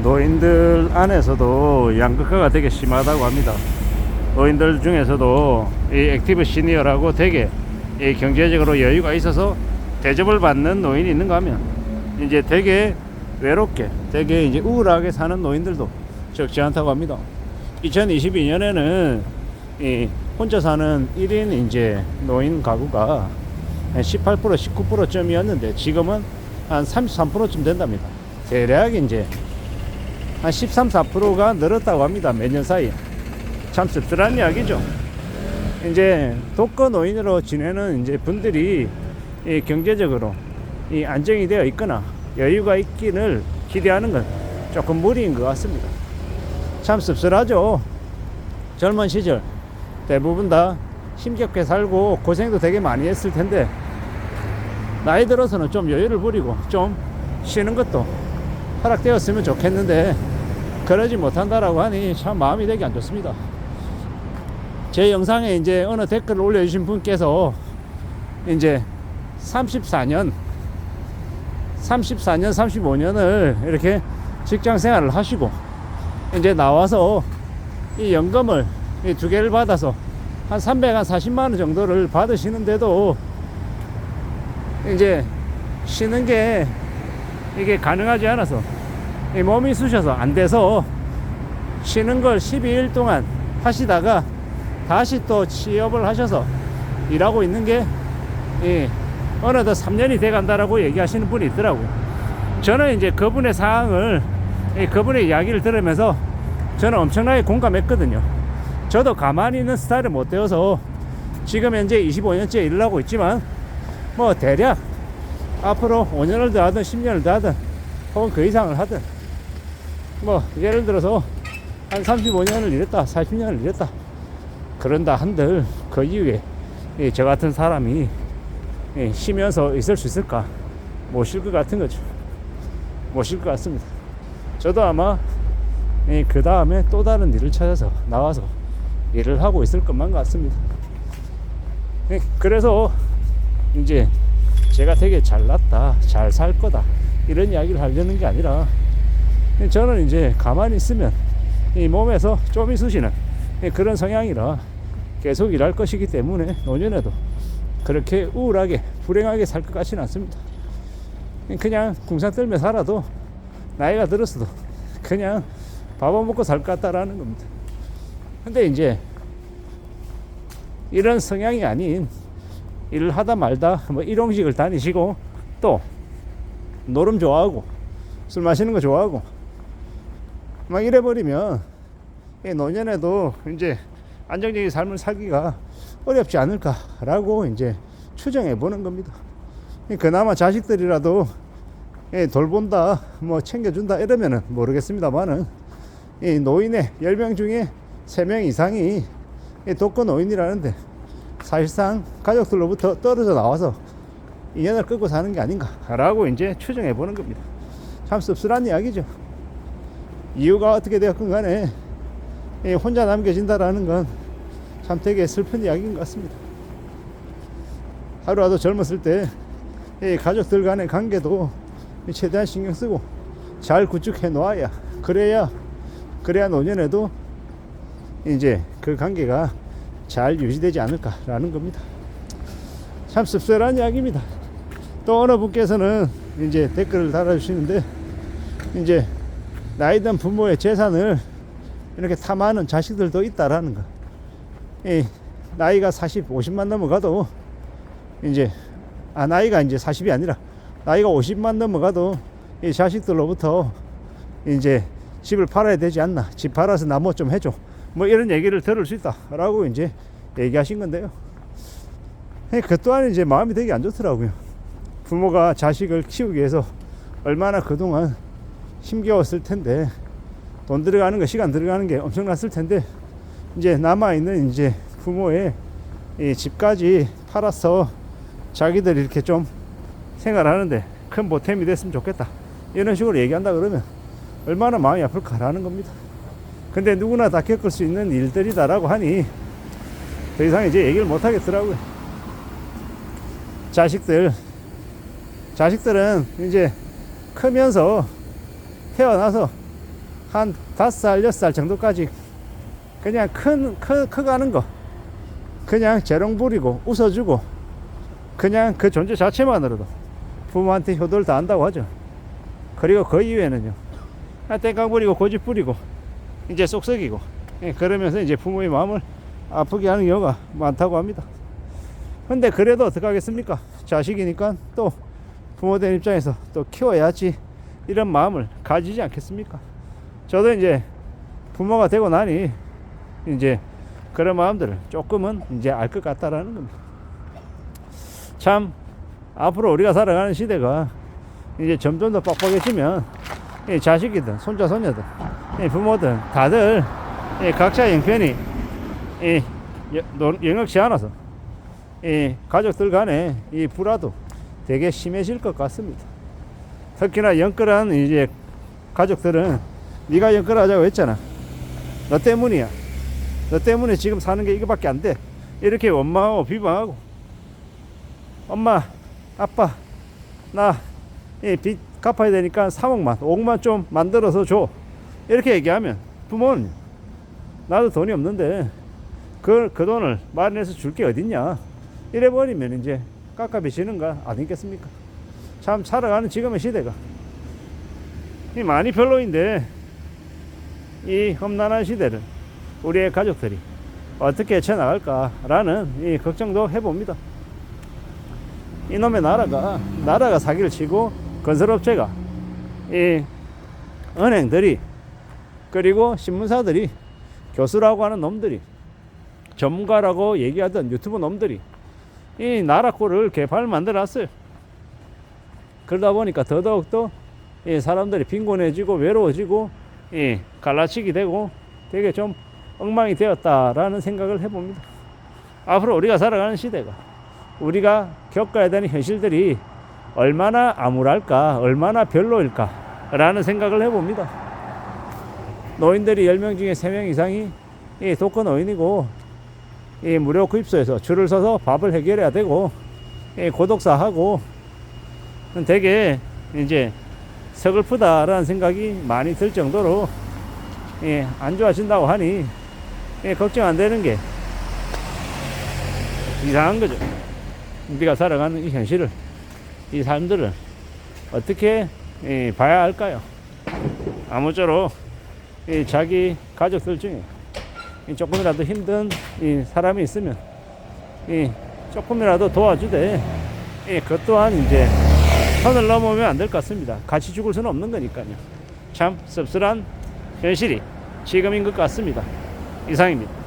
노인들 안에서도 양극화가 되게 심하다고 합니다. 노인들 중에서도 이 액티브 시니어라고 되게 이 경제적으로 여유가 있어서 대접을 받는 노인이 있는가 하면 이제 되게 외롭게 되게 이제 우울하게 사는 노인들도 적지 않다고 합니다. 2022년에는 이 혼자 사는 1인 이제 노인 가구가 18% 19%쯤이었는데 지금은 한 33%쯤 된답니다. 대략 이제 한 13, 14%가 늘었다고 합니다. 몇 년 사이에. 참 씁쓸한 이야기죠. 이제 독거 노인으로 지내는 이제 분들이 이 경제적으로 이 안정이 되어 있거나 여유가 있기를 기대하는 건 조금 무리인 것 같습니다. 참 씁쓸하죠. 젊은 시절 대부분 다 힘겹게 살고 고생도 되게 많이 했을 텐데 나이 들어서는 좀 여유를 부리고 좀 쉬는 것도 허락되었으면 좋겠는데 그러지 못한다라고 하니 참 마음이 되게 안 좋습니다. 제 영상에 이제 어느 댓글을 올려주신 분께서 이제 34년, 35년을 이렇게 직장 생활을 하시고 이제 나와서 이 연금을 이 두 개를 받아서 한 340만원 정도를 받으시는데도 이제 쉬는 게 이게 가능하지 않아서 이 몸이 쑤셔서 안 돼서 쉬는 걸 12일 동안 하시다가 다시 또 취업을 하셔서 일하고 있는 게 어느덧 3년이 돼 간다라고 얘기하시는 분이 있더라고요. 저는 이제 그분의 상황을 그분의 이야기를 들으면서 저는 엄청나게 공감했거든요. 저도 가만히 있는 스타일을 못 되어서 지금 현재 25년째 일을 하고 있지만 뭐 대략 앞으로 5년을 더 하든 10년을 더 하든 혹은 그 이상을 하든 뭐 예를 들어서 한 35년을 일했다 40년을 일했다 그런다 한들 그 이후에 저 같은 사람이 쉬면서 있을 수 있을까? 못 쉴 것 같은 거죠. 못 쉴 것 같습니다. 저도 아마 그 다음에 또 다른 일을 찾아서 나와서 일을 하고 있을 것만 같습니다. 그래서 이제 제가 되게 잘났다, 잘 살 거다 이런 이야기를 하려는 게 아니라 저는 이제 가만히 있으면 이 몸에서 좀이 쑤시는 그런 성향이라 계속 일할 것이기 때문에 노년에도 그렇게 우울하게 불행하게 살 것 같지는 않습니다. 그냥 궁상 떨며 살아도 나이가 들었어도 그냥 밥은 먹고 살 것 같다라는 겁니다. 근데 이제 이런 성향이 아닌 일을 하다 말다 뭐 일용직을 다니시고 또 노름 좋아하고 술 마시는 거 좋아하고 막 이래버리면 노년에도 이제 안정적인 삶을 살기가 어렵지 않을까라고 이제 추정해 보는 겁니다. 그나마 자식들이라도 돌본다 뭐 챙겨준다 이러면은 모르겠습니다만은 이 노인의 10명 중에 3명 이상이 독거 노인이라는데 사실상 가족들로부터 떨어져 나와서 인연을 끊고 사는 게 아닌가라고 이제 추정해 보는 겁니다. 참 씁쓸한 이야기죠. 이유가 어떻게 되었건 간에 혼자 남겨진다라는 건 참 되게 슬픈 이야기인 것 같습니다. 하루라도 젊었을 때 가족들 간의 관계도 최대한 신경 쓰고 잘 구축해 놓아야 그래야 노년에도 이제 그 관계가 잘 유지되지 않을까라는 겁니다. 참 씁쓸한 이야기입니다. 또 어느 분께서는 이제 댓글을 달아주시는데 이제 나이 든 부모의 재산을 이렇게 탐하는 자식들도 있다라는 거. 나이가 40, 50만 넘어가도 이제 나이가 이제 40이 아니라 나이가 50만 넘어가도 이 자식들로부터 이제 집을 팔아야 되지 않나, 집 팔아서 나무 좀 해줘 뭐 이런 얘기를 들을 수 있다라고 이제 얘기하신 건데요. 그 또한 이제 마음이 되게 안 좋더라고요. 부모가 자식을 키우기 위해서 얼마나 그동안 힘겨웠을 텐데 돈 들어가는 거 시간 들어가는 게 엄청났을 텐데 이제 남아있는 이제 부모의 이 집까지 팔아서 자기들이 이렇게 좀 생활하는데 큰 보탬이 됐으면 좋겠다 이런 식으로 얘기한다 그러면 얼마나 마음이 아플까라는 겁니다. 근데 누구나 다 겪을 수 있는 일들이다라고 하니 더 이상 이제 얘기를 못 하겠더라고요. 자식들은 이제 크면서 태어나서 한 5살, 6살 정도까지 그냥 커가는 거. 그냥 재롱 부리고 웃어주고 그냥 그 존재 자체만으로도 부모한테 효도를 다 한다고 하죠. 그리고 그 이후에는요. 땡깡 부리고 고집 부리고 이제 쏙썩이고 그러면서 이제 부모의 마음을 아프게 하는 경우가 많다고 합니다. 근데 그래도 어떡하겠습니까? 자식이니까 또 부모된 입장에서 또 키워야지 이런 마음을 가지지 않겠습니까? 저도 이제 부모가 되고 나니 이제 그런 마음들을 조금은 이제 알 것 같다라는 겁니다. 참 앞으로 우리가 살아가는 시대가 이제 점점 더 빡빡해지면 자식이든 손자 손녀든 부모든 다들 각자 형편이 영역치 않아서 가족들 간에 이 불화도 되게 심해질 것 같습니다. 특히나 영끌한 이제 가족들은 네가 영끌하자고 했잖아. 너 때문이야. 너 때문에 지금 사는 게 이거밖에 안 돼. 이렇게 원망하고 비방하고 엄마, 아빠, 나 빚 갚아야 되니까 3억만, 5억만 좀 만들어서 줘. 이렇게 얘기하면 부모는 나도 돈이 없는데 그 돈을 마련해서 줄 게 어딨냐. 이래버리면 이제 깝깝해지는 거 아니겠습니까? 참 살아가는 지금의 시대가 이 많이 별로인데 이 험난한 시대를 우리의 가족들이 어떻게 헤쳐나갈까라는 이 걱정도 해봅니다. 이놈의 나라가 사기를 치고 건설업체가 이 은행들이 그리고 신문사들이 교수라고 하는 놈들이 전문가라고 얘기하던 유튜브 놈들이 이 나라 꼴을 개판을 만들어 놨어요. 그러다 보니까 더더욱더 이 사람들이 빈곤해지고 외로워지고 이 갈라치기 되고 되게 좀 엉망이 되었다라는 생각을 해봅니다. 앞으로 우리가 살아가는 시대가 우리가 겪어야 되는 현실들이 얼마나 암울할까, 얼마나 별로일까 라는 생각을 해봅니다. 노인들이 10명 중에 3명 이상이 이 독거노인이고 이 무료 구입소에서 줄을 서서 밥을 해결해야 되고 이 고독사하고 되게 이제 서글프다라는 생각이 많이 들 정도로 안 좋아진다고 하니 걱정 안 되는 게 이상한 거죠. 우리가 살아가는 이 현실을, 이 삶들을 어떻게 봐야 할까요? 아무쪼록 자기 가족들 중에 조금이라도 힘든 사람이 있으면 조금이라도 도와주되 그것 또한 이제 선을 넘으면 안 될 것 같습니다. 같이 죽을 수는 없는 거니까요. 참 씁쓸한 현실이 지금인 것 같습니다. 이상입니다.